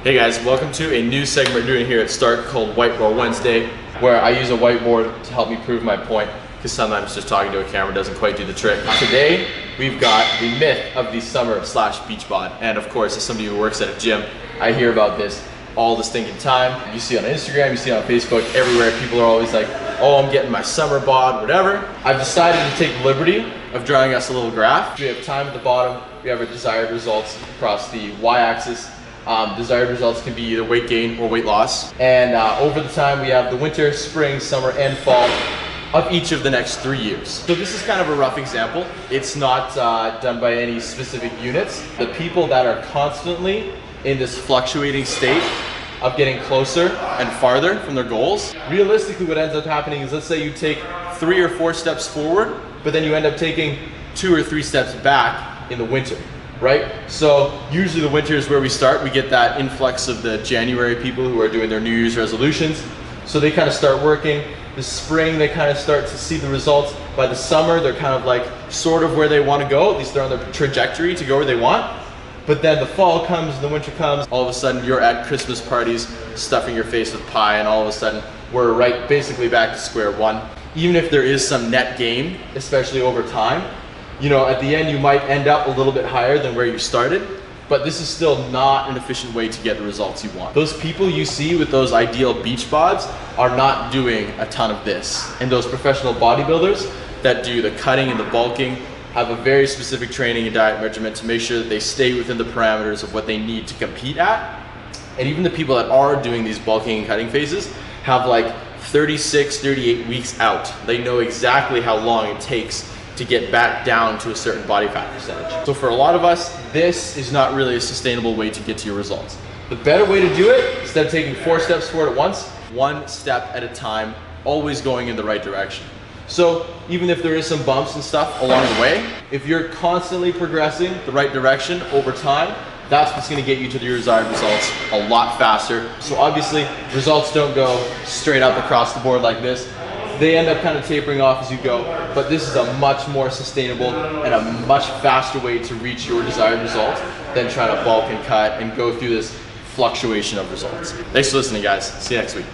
Hey guys, welcome to a new segment we're doing here at Start called Whiteboard Wednesday, where I use a whiteboard to help me prove my point, because sometimes just talking to a camera doesn't quite do the trick. Today, we've got the myth of the summer/beach bod. And of course, as somebody who works at a gym, I hear about this all the stinking time. You see it on Instagram, you see it on Facebook, everywhere. People are always like, oh, I'm getting my summer bod, whatever. I've decided to take the liberty of drawing us a little graph. We have time at the bottom, we have our desired results across the y-axis. Desired results can be either weight gain or weight loss. And over the time, we have the winter, spring, summer, and fall of each of the next 3 years. So this is kind of a rough example. It's not done by any specific units. The people that are constantly in this fluctuating state of getting closer and farther from their goals, realistically what ends up happening is, let's say you take 3 or 4 steps forward, but then you end up taking 2 or 3 steps back in the winter. Right? So usually the winter is where we start. We get that influx of the January people who are doing their New Year's resolutions. So they kind of start working. The spring, they kind of start to see the results. By the summer, they're kind of like sort of where they want to go. At least they're on their trajectory to go where they want. But then the fall comes and the winter comes. All of a sudden you're at Christmas parties, stuffing your face with pie, and all of a sudden we're right basically back to square one. Even if there is some net gain, especially over time, you know, at the end you might end up a little bit higher than where you started, but this is still not an efficient way to get the results you want. Those people you see with those ideal beach bods are not doing a ton of this. And those professional bodybuilders that do the cutting and the bulking have a very specific training and diet regimen to make sure that they stay within the parameters of what they need to compete at. And even the people that are doing these bulking and cutting phases have like 36, 38 weeks out. They know exactly how long it takes to get back down to a certain body fat percentage. So for a lot of us, this is not really a sustainable way to get to your results. The better way to do it, instead of taking 4 steps forward at once, 1 step at a time, always going in the right direction. So even if there is some bumps and stuff along the way, if you're constantly progressing the right direction over time, that's what's gonna get you to your desired results a lot faster. So obviously, results don't go straight up across the board like this. They end up kind of tapering off as you go, but this is a much more sustainable and a much faster way to reach your desired results than trying to bulk and cut and go through this fluctuation of results. Thanks for listening, guys. See you next week.